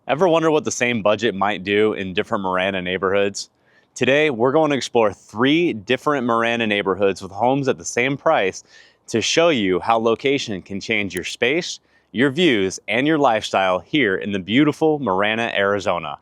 Ever wonder what the same budget might do in different Marana neighborhoods? Today, we're going to explore 3 different Marana neighborhoods with homes at the same price to show you how location can change your space, your views, and your lifestyle here in the beautiful Marana, Arizona.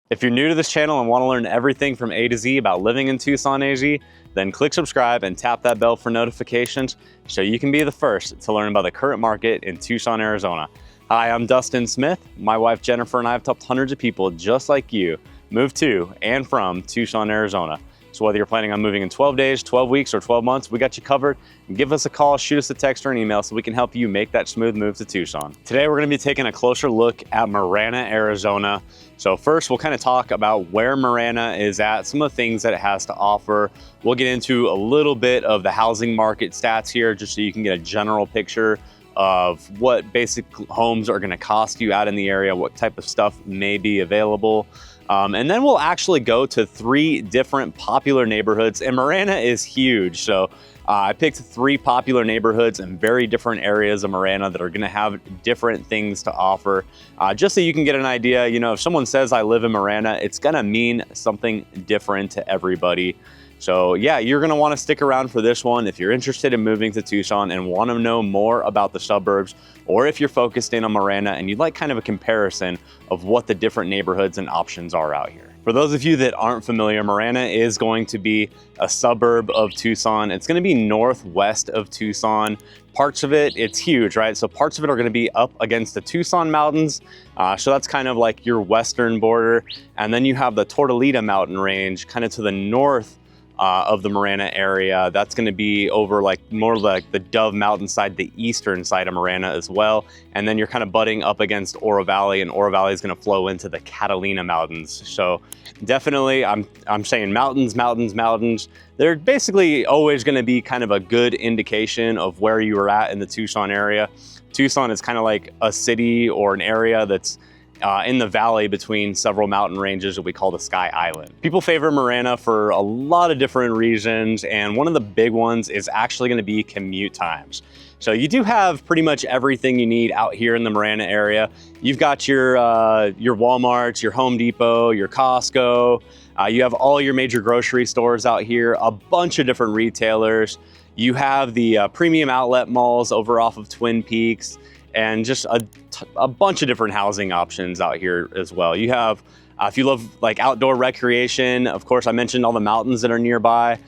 If you're new to this channel and want to learn everything from A to Z about living in Tucson, AZ, then click subscribe and tap that bell for notifications so you can be the first to learn about the current market in Tucson, Arizona. Hi, I'm Dustin Smith. My wife Jennifer and I have helped hundreds of people just like you move to and from Tucson, Arizona. So whether you're planning on moving in 12 days, 12 weeks, or 12 months, we got you covered. Give us a call, shoot us a text or an email so we can help you make that smooth move to Tucson. Today, we're gonna be taking a closer look at Marana, Arizona. So first, we'll kind of talk about where Marana is at, some of the things that it has to offer. We'll get into a little bit of the housing market stats here, just so you can get a general picture of what basic homes are gonna cost you out in the area, what type of stuff may be available. And then we'll actually go to 3 different popular neighborhoods, and Marana is huge. So I picked 3 popular neighborhoods in very different areas of Marana that are gonna have different things to offer. Just so you can get an idea, you know, if someone says I live in Marana, it's gonna mean something different to everybody. So yeah, you're gonna wanna stick around for this one if you're interested in moving to Tucson and wanna know more about the suburbs, or if you're focused in on Marana and you'd like kind of a comparison of what the different neighborhoods and options are out here. For those of you that aren't familiar, Marana is going to be a suburb of Tucson. It's gonna be northwest of Tucson. Parts of it, it's huge, right? So parts of it are gonna be up against the Tucson mountains. So that's kind of like your western border. And then you have the Tortolita mountain range kind of to the north of the Marana area. That's going to be over like more like the Dove mountainside, the eastern side of Marana as well. And then you're kind of butting up against Oro Valley, and Oro Valley is going to flow into the Catalina Mountains. So definitely I'm saying mountains, mountains, mountains. They're basically always going to be kind of a good indication of where you are at in the Tucson area. Tucson is kind of like a city or an area that's in the valley between several mountain ranges that we call the Sky Island. People favor Marana for a lot of different reasons, and one of the big ones is actually going to be commute times. So you do have pretty much everything you need out here in the Marana area. You've got your Walmarts, your Home Depot, your Costco. You have all your major grocery stores out here, a bunch of different retailers. You have the premium outlet malls over off of Twin Peaks, and just a bunch of different housing options out here as well. You have, if you love like outdoor recreation, of course, I mentioned all the mountains that are nearby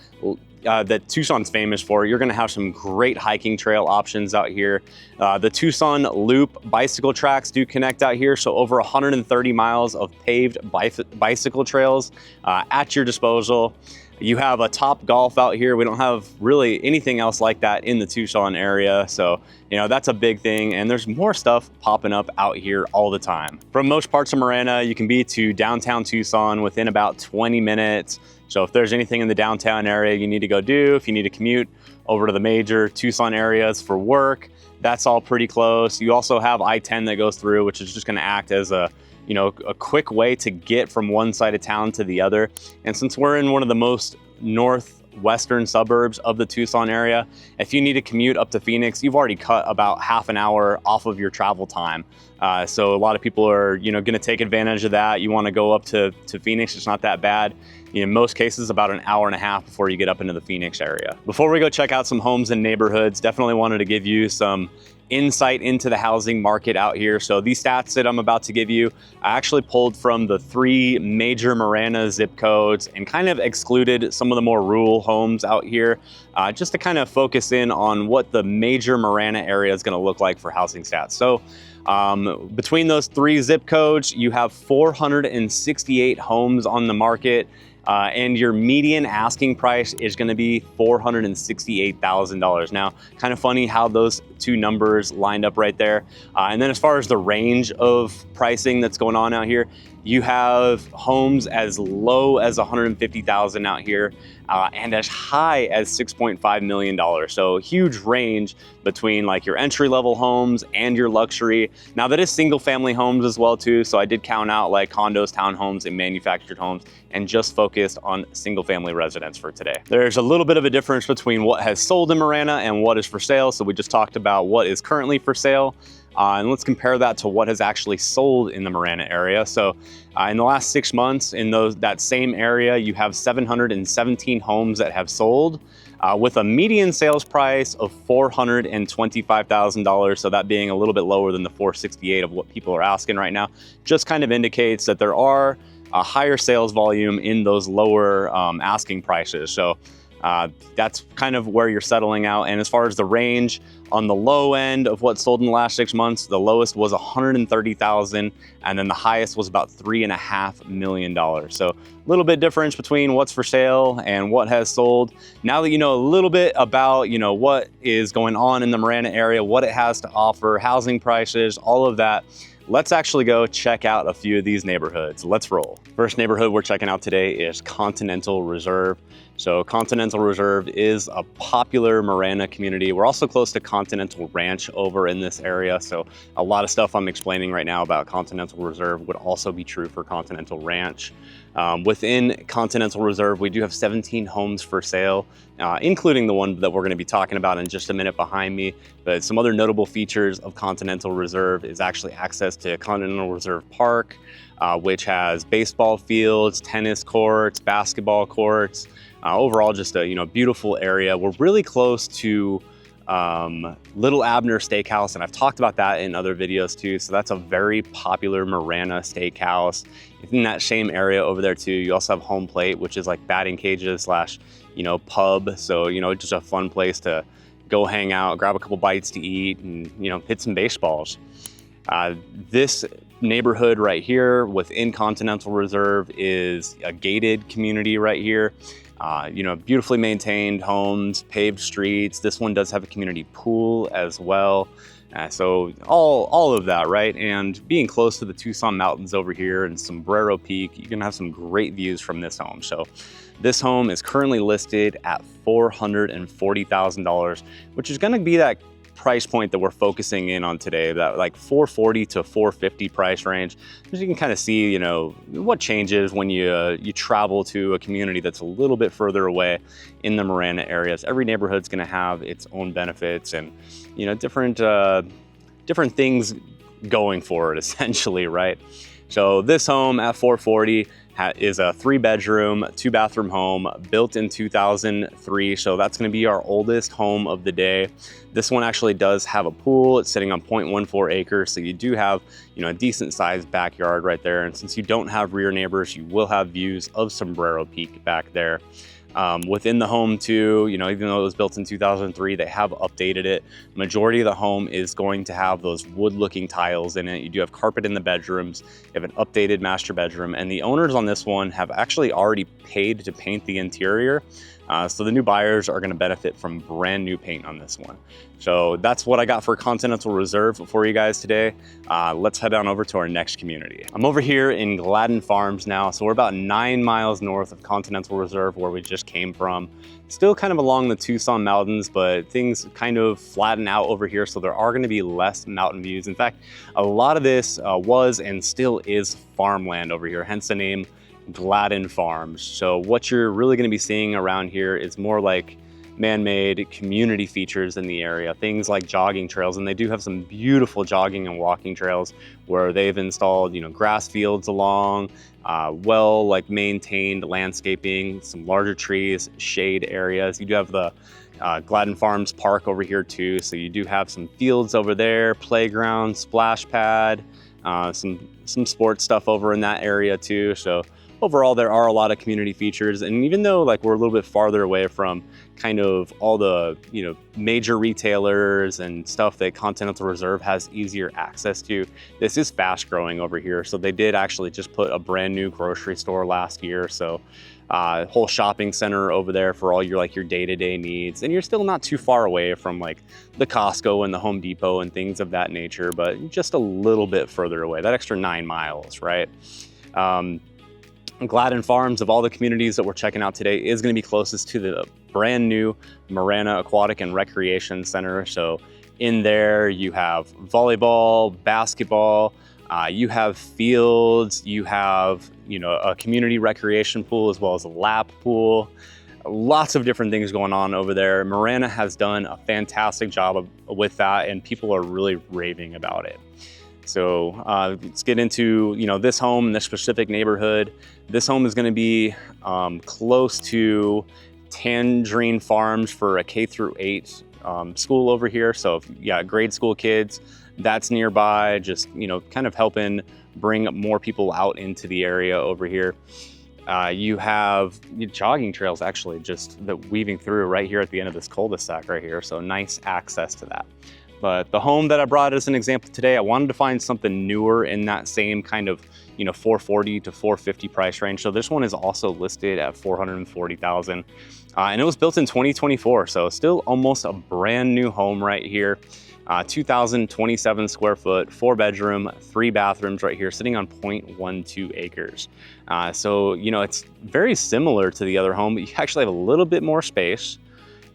that Tucson's famous for. You're gonna have some great hiking trail options out here. The Tucson Loop bicycle tracks do connect out here, so over 130 miles of paved bicycle trails at your disposal. You have a Top Golf out here. We don't have really anything else like that in the Tucson area. So, you know, that's a big thing. And there's more stuff popping up out here all the time. From most parts of Marana, you can be to downtown Tucson within about 20 minutes. So if there's anything in the downtown area you need to go do, if you need to commute over to the major Tucson areas for work, that's all pretty close. You also have I-10 that goes through, which is just gonna act as a quick way to get from one side of town to the other. And since we're in one of the most northwestern suburbs of the Tucson area, if you need to commute up to Phoenix, you've already cut about half an hour off of your travel time. So a lot of people are, gonna take advantage of that. You wanna go up to Phoenix, it's not that bad. In most cases, about an hour and a half before you get up into the Phoenix area. Before we go check out some homes and neighborhoods, definitely wanted to give you some insight into the housing market out here. So these stats that I'm about to give you, I actually pulled from the 3 major Marana zip codes and kind of excluded some of the more rural homes out here, just to kind of focus in on what the major Marana area is going to look like for housing stats. So between those 3 zip codes, you have 468 homes on the market. And your median asking price is going to be $468,000. Now, kind of funny how those 2 numbers lined up right there. And then as far as the range of pricing that's going on out here, You have homes as low as $150,000 out here and as high as $6.5 million. So huge range between like your entry level homes and your luxury. Now that is single family homes as well too. So I did count out like condos, townhomes, and manufactured homes and just focused on single family residence for today. There's a little bit of a difference between what has sold in Marana and what is for sale. So we just talked about what is currently for sale. And let's compare that to what has actually sold in the Marana area. So in the last 6 months in that same area, you have 717 homes that have sold with a median sales price of $425,000. So that being a little bit lower than the $468,000 of what people are asking right now, just kind of indicates that there are a higher sales volume in those lower asking prices. So that's kind of where you're settling out. And as far as the range on the low end of what sold in the last 6 months, the lowest was $130,000, and then the highest was about $3.5 million. So a little bit difference between what's for sale and what has sold. Now that you know a little bit about, what is going on in the Marana area, what it has to offer, housing prices, all of that, let's actually go check out a few of these neighborhoods. Let's roll. First neighborhood we're checking out today is Continental Reserve. So Continental Reserve is a popular Marana community. We're also close to Continental Ranch over in this area. So a lot of stuff I'm explaining right now about Continental Reserve would also be true for Continental Ranch. Within Continental Reserve, we do have 17 homes for sale, including the one that we're going to be talking about in just a minute behind me. But some other notable features of Continental Reserve is actually access to Continental Reserve Park, which has baseball fields, tennis courts, basketball courts. Overall, just a beautiful area. We're really close to Little Abner Steakhouse, and I've talked about that in other videos too. So that's a very popular Marana steakhouse. In that same area over there too, you also have Home Plate, which is like batting cages slash pub. So just a fun place to go hang out, grab a couple bites to eat, and hit some baseballs. This neighborhood right here within Continental Reserve is a gated community right here. Beautifully maintained homes, paved streets. This one does have a community pool as well. So all of that, right? And being close to the Tucson mountains over here and Sombrero Peak, you're gonna have some great views from this home. So this home is currently listed at $440,000, which is gonna be that price point that we're focusing in on today, that like $440,000 to $450,000 price range. As you can kind of see, what changes when you travel to a community that's a little bit further away in the Marana areas. Every neighborhood's going to have its own benefits and different things going for it, essentially, right? So this home at $440,000 is a 3-bedroom, 2-bathroom home built in 2003. So that's going to be our oldest home of the day. This one actually does have a pool. It's sitting on 0.14 acres. So you do have, a decent sized backyard right there. And since you don't have rear neighbors, you will have views of Sombrero Peak back there. Within the home too, even though it was built in 2003, they have updated it. Majority of the home is going to have those wood looking tiles in it. You do have carpet in the bedrooms. You have an updated master bedroom, and the owners on this one have actually already paid to paint the interior. So the new buyers are going to benefit from brand new paint on this one. So that's what I got for Continental Reserve for you guys today. Let's head on over to our next community. I'm over here in Gladden Farms now. So we're about 9 miles north of Continental Reserve, where we just came from. Still kind of along the Tucson mountains, but things kind of flatten out over here. So there are going to be less mountain views. In fact, a lot of this was and still is farmland over here, hence the name Gladden Farms. So what you're really going to be seeing around here is more like man-made community features in the area, things like jogging trails, and they do have some beautiful jogging and walking trails where they've installed grass fields along, maintained landscaping, some larger trees, shade areas. You do have the Gladden Farms Park over here too, so you do have some fields over there, playground, splash pad, some sports stuff over in that area too. So overall, there are a lot of community features, and even though we're a little bit farther away from kind of all the major retailers and stuff that Continental Reserve has easier access to, this is fast growing over here. So they did actually just put a brand new grocery store last year. So whole shopping center over there for all your day-to-day needs, and you're still not too far away from the Costco and the Home Depot and things of that nature, but just a little bit further away, that extra 9 miles, right? Gladden Farms, of all the communities that we're checking out today, is going to be closest to the brand new Marana Aquatic and Recreation Center. So in there you have volleyball, basketball, you have fields, you have, you know, a community recreation pool as well as a lap pool. Lots of different things going on over there. Marana has done a fantastic job with that, and people are really raving about it. So let's get into, you know, this home in this specific neighborhood. This home is going to be close to Tangerine Farms for a K through 8 school over here. So if you got grade school kids, that's nearby, just, you know, kind of helping bring more people out into the area over here. You have jogging trails actually just weaving through right here at the end of this cul-de-sac right here. So nice access to that. But the home that I brought as an example today, I wanted to find something newer in that same kind of, you know, 440 to 450 price range. So this one is also listed at 440,000, and it was built in 2024. So still almost a brand new home right here. 2,027 square foot, 4-bedroom, 3 bathrooms right here, sitting on 0.12 acres. So, you know, it's very similar to the other home, but you actually have a little bit more space.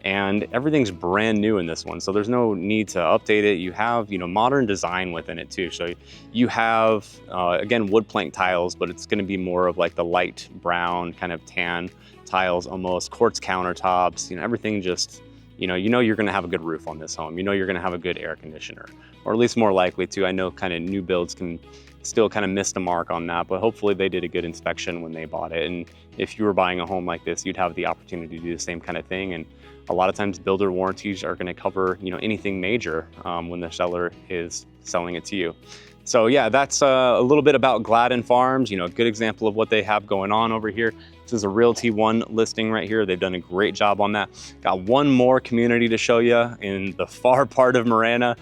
And everything's brand new in this one, so there's no need to update it. You have, you know, modern design within it too. So you have, again, wood plank tiles, but it's going to be more of like the light brown kind of tan tiles, almost quartz countertops. You know, everything just, you know you're going to have a good roof on this home. You know you're going to have a good air conditioner, or at least more likely to. I know kind of new builds can still kind of miss the mark on that, but hopefully they did a good inspection when they bought it. And if you were buying a home like this, you'd have the opportunity to do the same kind of thing. And a lot of times builder warranties are going to cover, you know, anything major when the seller is selling it to you. So yeah, that's a little bit about Gladden Farms, you know, a good example of what they have going on over here. This is a Realty One listing right here. They've done a great job on that. Got one more community to show you in the far part of Marana.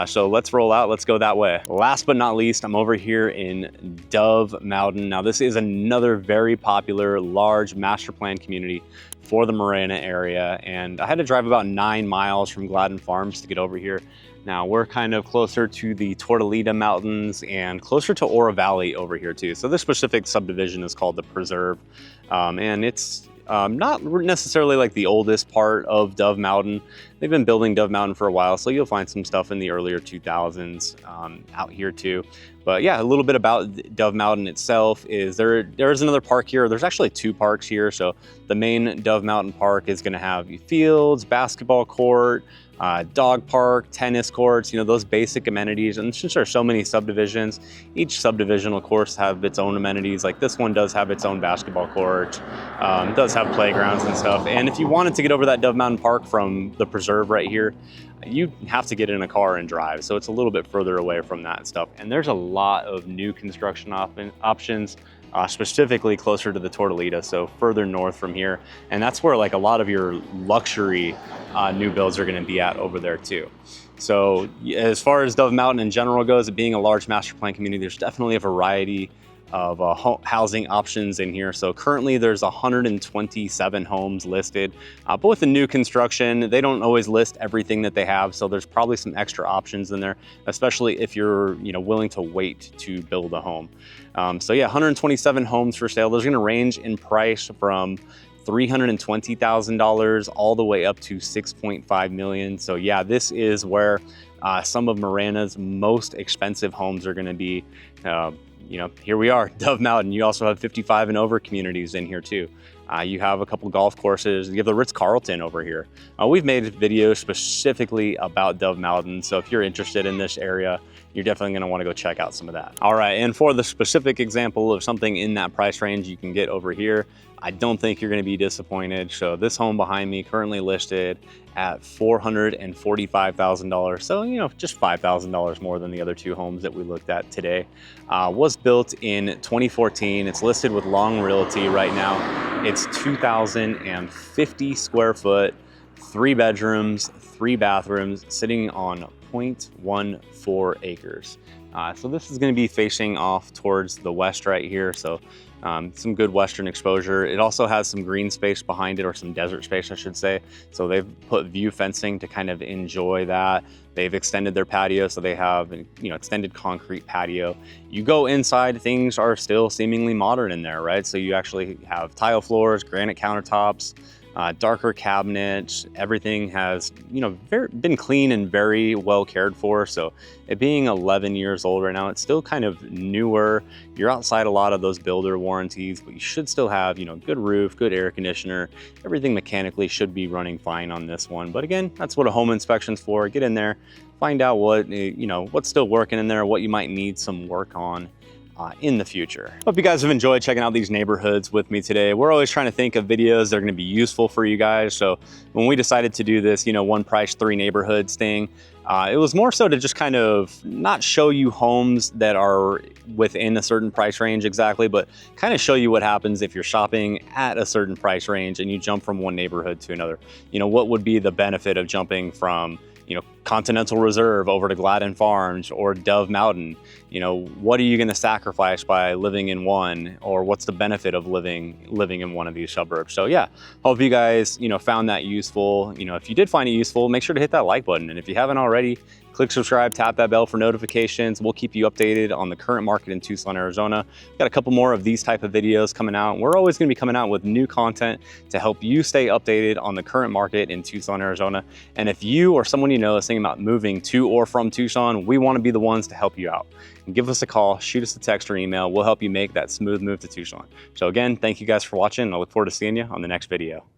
So let's roll out, let's go that way. Last but not least, I'm over here in Dove Mountain. Now this is another very popular, large master plan community for the Marana area. And I had to drive about 9 miles from Gladden Farms to get over here. Now we're kind of closer to the Tortolita Mountains and closer to Ora Valley over here too. So this specific subdivision is called the Preserve. And it's not necessarily like the oldest part of Dove Mountain. They've been building Dove Mountain for a while, so you'll find some stuff in the earlier 2000s out here too. But yeah, a little bit about Dove Mountain itself is there's another park here. There's actually 2 parks here. So the main Dove Mountain Park is going to have fields, basketball court, dog park, tennis courts, you know, those basic amenities. And since there are so many subdivisions, each subdivision, of course, have its own amenities. Like this one does have its own basketball court, does have playgrounds and stuff. And if you wanted to get over that Dove Mountain Park from the Preserve right here, you have to get in a car and drive. So it's a little bit further away from that stuff. And there's a lot of new construction options, specifically closer to the Tortolita, so further north from here. And that's where like a lot of your luxury new builds are going to be at over there too. So as far as Dove Mountain in general goes, it being a large master plan community, there's definitely a variety of housing options in here. So currently there's 127 homes listed, but with the new construction, they don't always list everything that they have. So there's probably some extra options in there, especially if you're, you know, willing to wait to build a home. So yeah, 127 homes for sale. Those are going to range in price from $320,000 all the way up to $6.5 million. So yeah, this is where some of Marana's most expensive homes are going to be. You know, here we are, Dove Mountain. You also have 55 and over communities in here too. You have a couple golf courses. You have the Ritz-Carlton over here. We've made videos specifically about Dove Mountain. So if you're interested in this area, you're definitely going to want to go check out some of that. All right, and for the specific example of something in that price range you can get over here, I don't think you're going to be disappointed. So this home behind me currently listed at $445,000. So, you know, just $5,000 more than the other 2 homes that we looked at today. Was built in 2014. It's listed with Long Realty right now. It's 2,050 square foot, 3 bedrooms, 3 bathrooms, sitting on 0.14 acres. So this is going to be facing off towards the west right here. So some good western exposure. It also has some green space behind it, or some desert space, I should say. So they've put view fencing to kind of enjoy that. They've extended their patio, so they have, extended concrete patio. You go inside, things are still seemingly modern in there, right? So you actually have tile floors, granite countertops, darker cabinets. Everything has, been clean and very well cared for. So it being 11 years old right now, it's still kind of newer. You're outside a lot of those builder warranties, but you should still have, good roof, good air conditioner. Everything mechanically should be running fine on this one. But again, that's what a home inspection's for. Get in there, find out what, what's still working in there, what you might need some work on in the future. Hope you guys have enjoyed checking out these neighborhoods with me today. We're always trying to think of videos that are going to be useful for you guys. So when we decided to do this, one price, three neighborhoods thing, it was more so to just kind of not show you homes that are within a certain price range exactly, but kind of show you what happens if you're shopping at a certain price range and you jump from one neighborhood to another. What would be the benefit of jumping from Continental Reserve over to Gladden Farms or Dove Mountain? What are you going to sacrifice by living in one, or what's the benefit of living in one of these suburbs? So yeah, hope you guys, found that useful. If you did find it useful, make sure to hit that like button. And if you haven't already, click subscribe, tap that bell for notifications. We'll keep you updated on the current market in Tucson, Arizona. We've got a couple more of these type of videos coming out. We're always going to be coming out with new content to help you stay updated on the current market in Tucson, Arizona. And if you or someone you know is thinking about moving to or from Tucson, we want to be the ones to help you out. And give us a call, shoot us a text or email. We'll help you make that smooth move to Tucson. So again, thank you guys for watching. I look forward to seeing you on the next video.